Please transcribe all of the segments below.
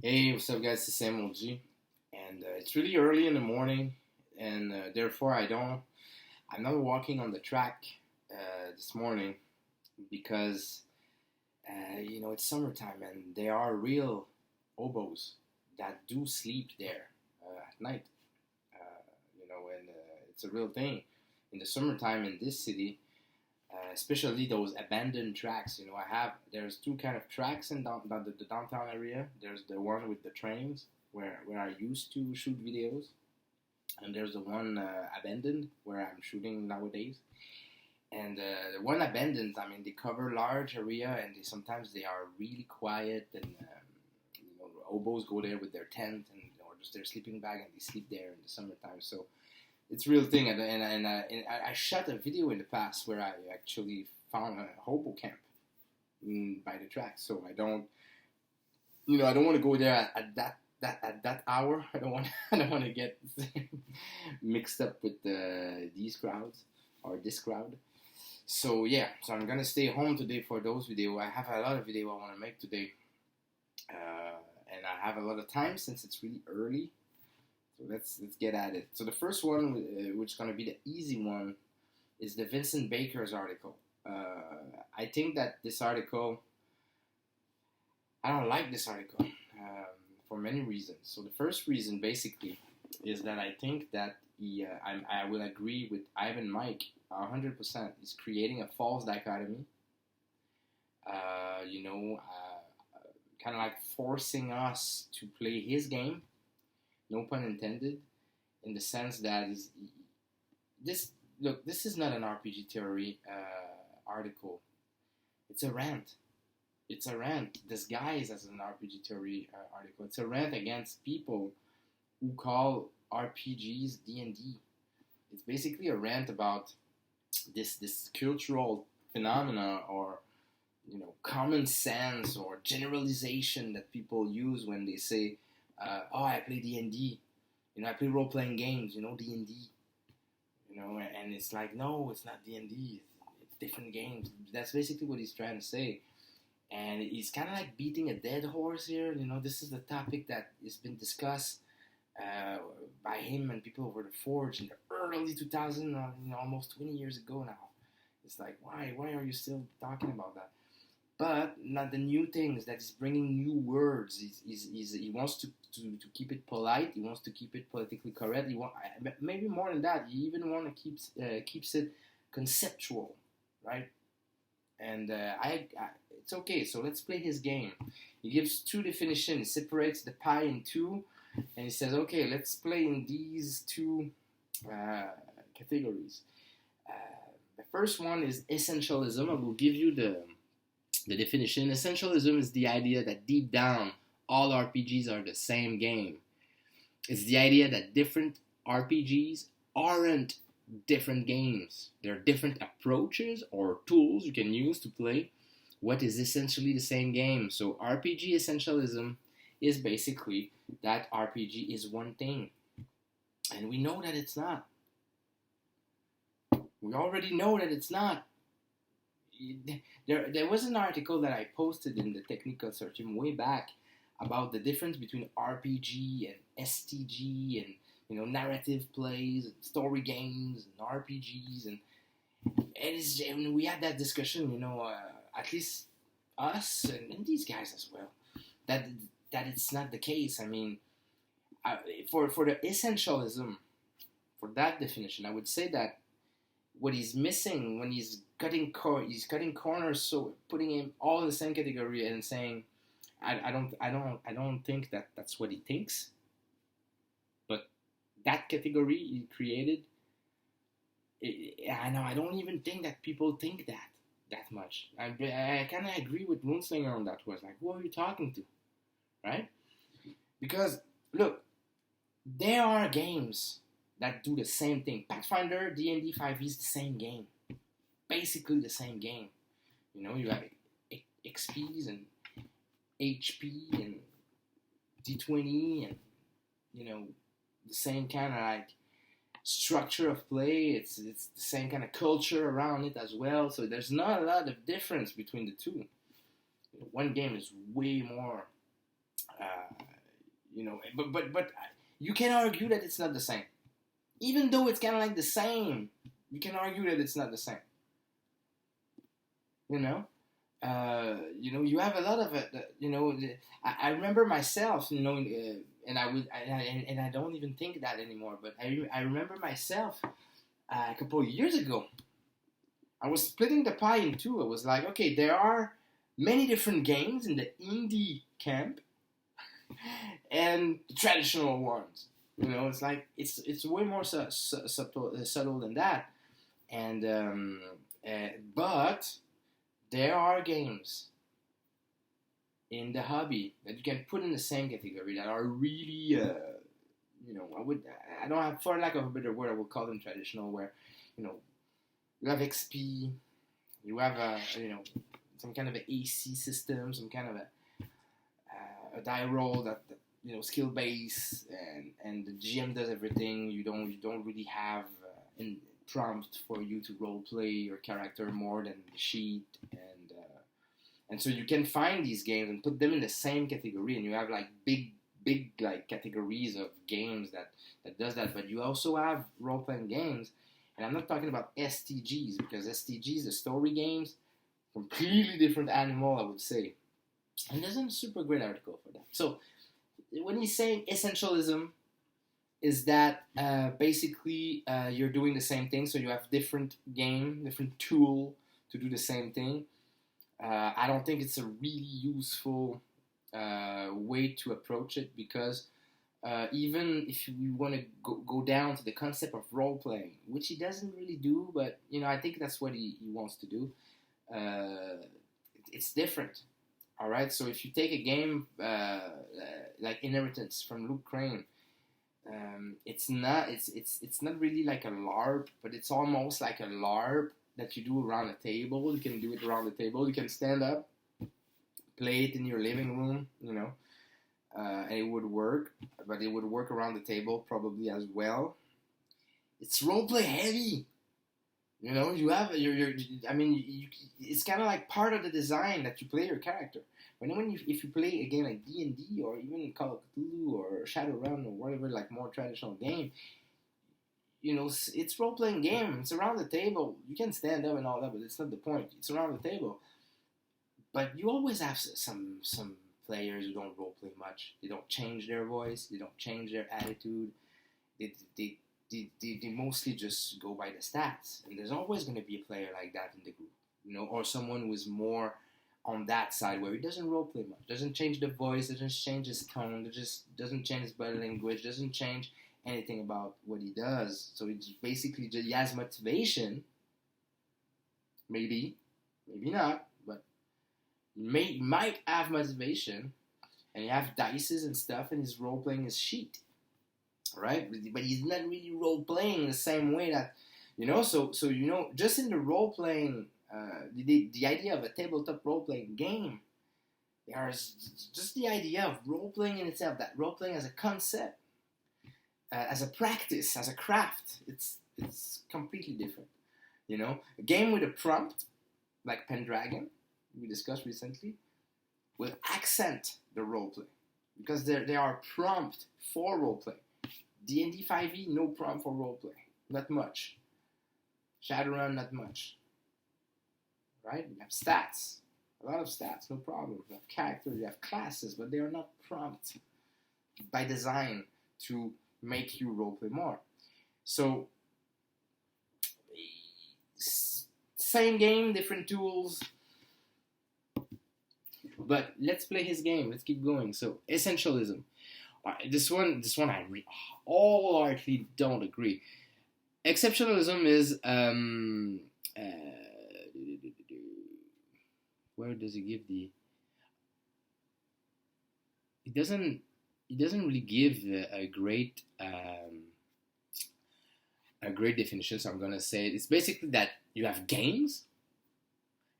Hey, what's up, guys? It's Sam OG, and it's really early in the morning, and therefore I'm not walking on the track this morning because it's summertime, and there are real oboes that do sleep there at night. And it's a real thing in the summertime in this city, especially those abandoned tracks. There's two kind of tracks in the downtown area. There's the one with the trains where I used to shoot videos, and there's the one abandoned where I'm shooting nowadays. And the one abandoned, I mean, they cover large area, and sometimes they are really quiet, and oboes go there with their tent and or just their sleeping bag, and they sleep there in the summertime. So it's a real thing, and I shot a video in the past where I actually found a hobo camp by the track. So I don't want to go there at that hour. I don't want to get mixed up with these crowds or this crowd. So yeah, so I'm gonna stay home today for those videos. I have a lot of video I want to make today, and I have a lot of time since it's really early. So let's get at it. So the first one, which is going to be the easy one, is the Vincent Baker's article. I think that this article, I don't like this article for many reasons. So the first reason, basically, is that I think that I will agree with Ivan Mike 100%. He's creating a false dichotomy. Kind of like forcing us to play his game. No pun intended, in the sense that this is not an RPG theory article. It's a rant. It's a rant disguised as an RPG theory article. It's a rant against people who call RPGs D&D. It's basically a rant about this cultural phenomena or common sense or generalization that people use when they say, I play D&D. I play role-playing games. D&D. And it's like, no, it's not D&D. It's different games. That's basically what he's trying to say. And he's kind of like beating a dead horse here. This is the topic that has been discussed by him and people over the Forge in the early 2000s, almost 20 years ago now. It's like, why are you still talking about that? But not the new things that he's bringing new words. He wants to keep it polite. He wants to keep it politically correct. Maybe more than that. He even want to keeps it conceptual, right? And it's okay. So let's play his game. He gives two definitions. He separates the pie in two, and he says, okay, let's play in these two categories. The first one is essentialism. I will give you the definition. Essentialism is the idea that deep down, all RPGs are the same game. It's the idea that different RPGs aren't different games. They're different approaches or tools you can use to play what is essentially the same game. So RPG essentialism is basically that RPG is one thing. And we know that it's not. We already know that it's not. There was an article that I posted in the technical searching way back about the difference between RPG and STG and narrative plays and story games and RPGs and we had that discussion at least us and these guys as well that it's not the case. I mean, for the essentialism, for that definition, I would say that what he's missing when he's cutting corners, so putting him all in the same category and saying, I don't think that that's what he thinks, but that category he created, I don't even think that people think that much. I kind of agree with Moonslinger on that. Was like, who are you talking to, right? Because look, there are games that do the same thing. Pathfinder, D&D 5e is the same game. Basically the same game. You have XPs and HP and D20 and, the same kind of like structure of play. It's the same kind of culture around it as well. So there's not a lot of difference between the two. One game is way more But you can argue that it's not the same, even though it's kind of like the same. You can argue that it's not the same. You know, you have a lot of it. I remember myself. And I don't even think that anymore. But I remember myself a couple of years ago. I was splitting the pie in two. I was like, okay, there are many different games in the indie camp and the traditional ones. It's like it's way more subtle than that. And but there are games in the hobby that you can put in the same category that are really, I don't have, for lack of a better word, I would call them traditional, where, you have XP, you have some kind of an AC system, some kind of a die roll that skill base, and the GM does everything. You don't really have a prompt for you to role play your character more than the sheet, and so you can find these games and put them in the same category, and you have like big like categories of games that does that. But you also have role playing games, and I'm not talking about STGs, because STGs, the story games, completely different animal, I would say. And there's a super great article for that. So when he's saying essentialism, is that basically you're doing the same thing, so you have different tool to do the same thing. I don't think it's a really useful way to approach it, because even if we want to go down to the concept of role playing, which he doesn't really do, but I think that's what he wants to do. It's different. All right, so if you take a game like Inheritance from Luke Crane, it's not really like a LARP, but it's almost like a LARP that you do around a table. You can do it around the table. You can stand up, play it in your living room, and it would work. But it would work around the table probably as well. It's roleplay heavy. You have it's kind of like part of the design that you play your character. If you play a game like D&D or even Call of Cthulhu or Shadowrun or whatever, like more traditional game, it's role-playing game. It's around the table. You can stand up and all that, but it's not the point. It's around the table. But you always have some players who don't role-play much. They don't change their voice. They don't change their attitude. They mostly just go by the stats. And there's always going to be a player like that in the group, or someone who is more on that side where he doesn't roleplay much, doesn't change the voice, doesn't change his tone, doesn't change his body language, doesn't change anything about what he does. So it's basically just, he has motivation, maybe not, but might have motivation, and he have dices and stuff, and he's role-playing his sheet. Right, but he's not really role playing the same way that So just in the role playing, the idea of a tabletop role playing game, there's just the idea of role playing in itself. That role playing as a concept, as a practice, as a craft, it's completely different. A game with a prompt like Pendragon we discussed recently will accent the role play, because they are prompt for role play. D&D 5e, no prompt for roleplay. Not much. Shadowrun, not much. Right? You have stats. A lot of stats, no problem. You have characters, you have classes, but they are not prompt by design to make you roleplay more. So, same game, different tools. But let's play his game. Let's keep going. So, essentialism. This one I wholeheartedly don't agree. Exceptionalism is where does he give the? It doesn't really give a great definition. So I'm gonna say it's basically that you have games,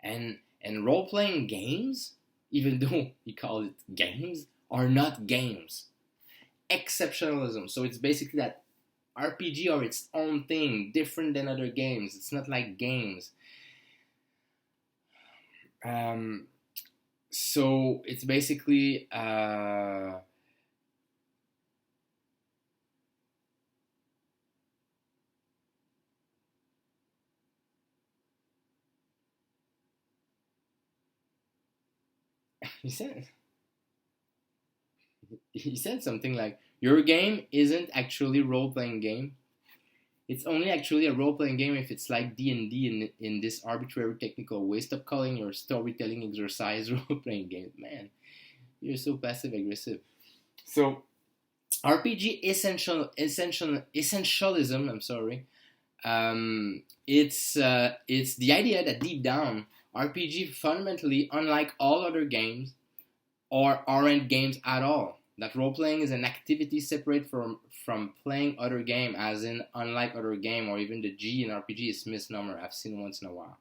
and role playing games, even though he calls it games, are not games. Exceptionalism. So it's basically that RPG are its own thing, different than other games. It's not like games. So it's basically he said he said something like, "Your game isn't actually a role playing game. It's only actually a role playing game if it's like D&D in this arbitrary technical way. Stop calling your storytelling exercise role playing game, man. You're so passive aggressive." So RPG essentialism. I'm sorry. It's the idea that deep down RPG fundamentally, unlike all other games, or aren't games at all. That role playing is an activity separate from playing other game, as in unlike other game, or even the G in RPG is misnomer. I've seen once in a while.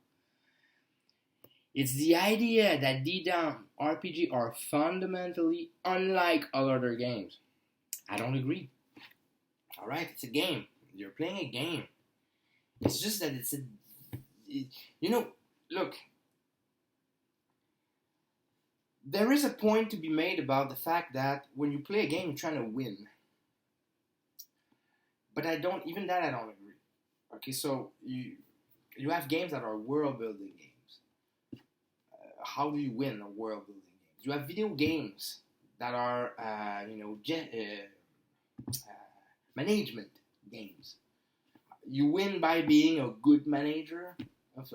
It's the idea that deep down RPG are fundamentally unlike all other games. I don't agree. All right, it's a game. You're playing a game. It's just that look. There is a point to be made about the fact that when you play a game, you're trying to win. But I don't agree. Okay, so you have games that are world building games. How do you win a world building game? You have video games that are management games. You win by being a good manager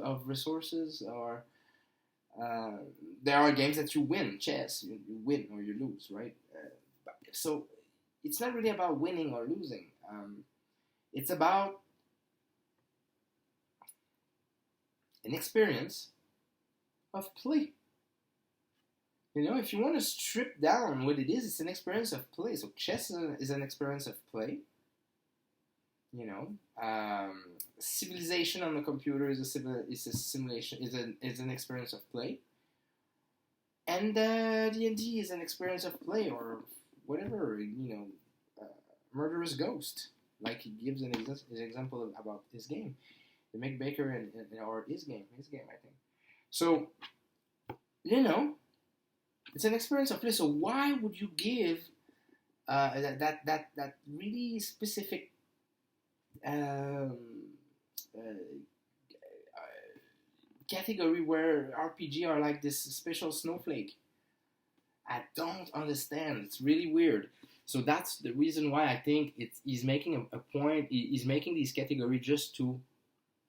of resources, or there are games that you win, chess, you win or you lose, right? So it's not really about winning or losing. It's about an experience of play. If you want to strip down what it is, it's an experience of play. So chess is an experience of play. Civilization on the computer is a simulation, is an experience of play, and D&D is an experience of play, or whatever. Murderous Ghost, like he gives an example about his game, the Vincent Baker or his game, I think. So it's an experience of play. So why would you give that really specific category where RPG are like this special snowflake? I don't understand. It's really weird. So that's the reason why I think he's making a point. He's making these categories just to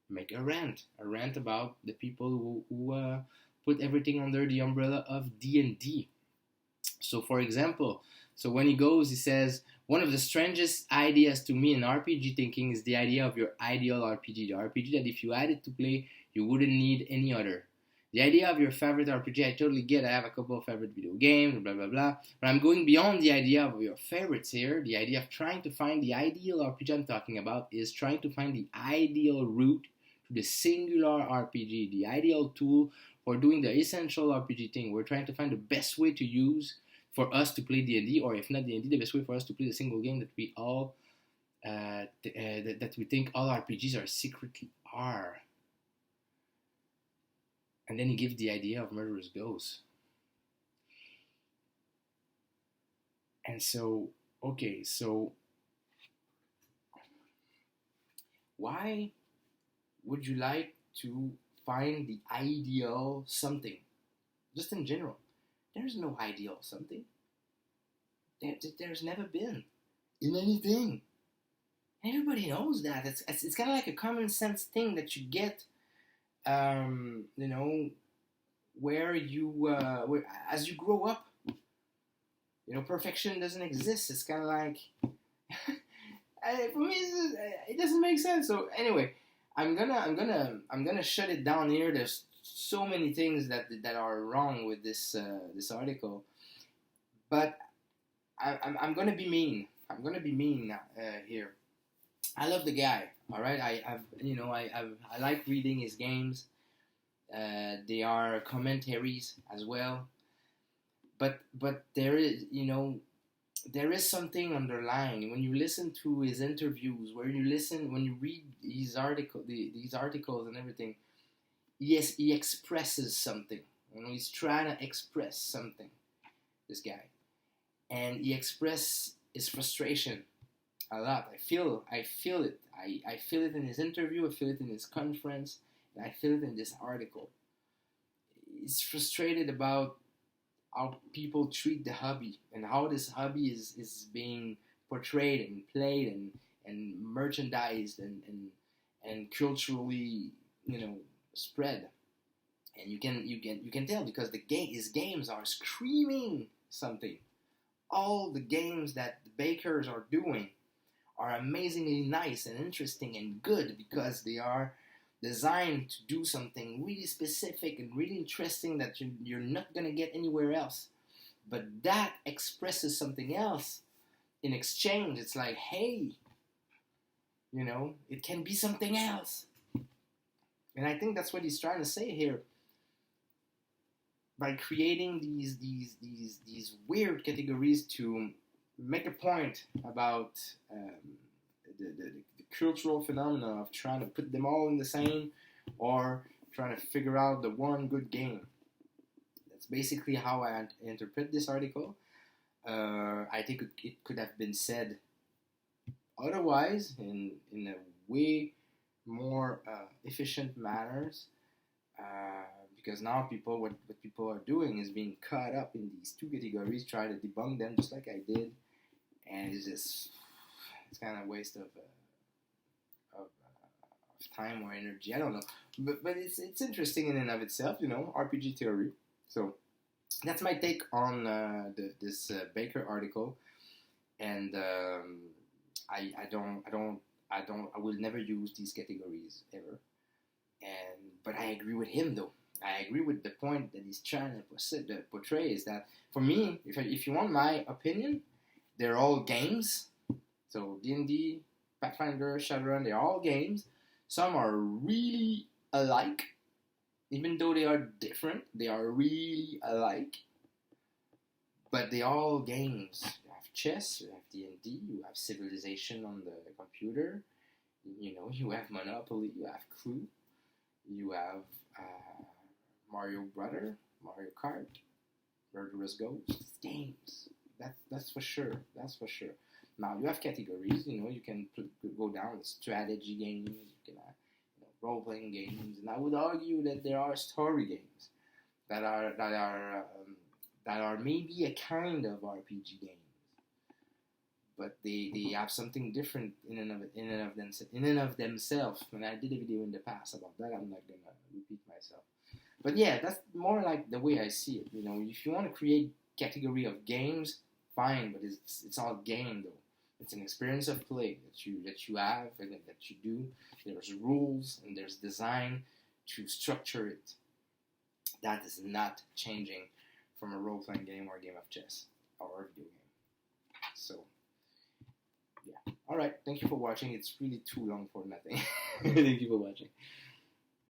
make a rant about the people who put everything under the umbrella of D&D. So, for example, when he says, one of the strangest ideas to me in RPG thinking is the idea of your ideal RPG. The RPG that if you had it to play, you wouldn't need any other. The idea of your favorite RPG, I totally get. I have a couple of favorite video games, blah, blah, blah. But I'm going beyond the idea of your favorites here. The idea of trying to find the ideal RPG I'm talking about is trying to find the ideal route to the singular RPG, the ideal tool for doing the essential RPG thing. We're trying to find the best way to use for us to play D&D, or if not D&D, the best way for us to play the single game that we all, that we think all RPGs are secretly are. And then he gives the idea of Murderous Ghost. And so, okay, so why would you like to find the ideal something? Just in general. There's no ideal something. There's never been in anything. Everybody knows that. It's kind of like a common sense thing that you get, where as you grow up, perfection doesn't exist. It's kind of like, for me, it doesn't make sense. So anyway, I'm gonna shut it down here. There's so many things that are wrong with this article, but I'm gonna be mean. I'm gonna be mean here. I love the guy. All right, I like reading his games. They are commentaries as well. But there is something underlying when you listen to his interviews, when you read these articles and everything. Yes, he expresses something. He's trying to express something, this guy. And he expresses his frustration a lot. I feel it. I feel it in his interview, I feel it in his conference, and I feel it in this article. He's frustrated about how people treat the hobby and how this hobby is being portrayed and played and merchandised and culturally, spread. And you can tell because his games are screaming something. All the games that the bakers are doing are amazingly nice and interesting and good because they are designed to do something really specific and really interesting that you're not going to get anywhere else. But that expresses something else in exchange. It's like, hey, it can be something else. And I think that's what he's trying to say here by creating these weird categories to make a point about the cultural phenomena of trying to put them all in the same or trying to figure out the one good game. That's basically how I interpret this article. I think it could have been said otherwise in a way more efficient manners. Because now what people are doing is being caught up in these two categories, trying to debunk them just like I did, and it's kind of a waste of time or energy. I don't know, but it's interesting in and of itself, RPG theory. So that's my take on this Baker article, and I will never use these categories ever. But I agree with him though. I agree with the point that he's trying to portray is that for me, if you want my opinion, they're all games. So D&D, Pathfinder, Shadowrun, they're all games. Some are really alike, even though they are different. They are really alike, but they're all games. You have chess, you have D&D, you have Civilization on the computer. You have Monopoly, you have Clue, you have Mario Brother, Mario Kart, Murderous Ghosts, games. That's for sure. That's for sure. Now you have categories. You can go down with strategy games. You can have role playing games, and I would argue that there are story games that are maybe a kind of RPG games, but they have something different in and of themselves. And I did a video in the past about that. I'm not gonna repeat myself. But yeah, that's more like the way I see it. If you want to create category of games, fine, but it's all game though. It's an experience of play that you have and that you do. There's rules and there's design to structure it. That is not changing from a role-playing game or a game of chess or a video game. So, yeah. All right. Thank you for watching. It's really too long for nothing. Thank you for watching.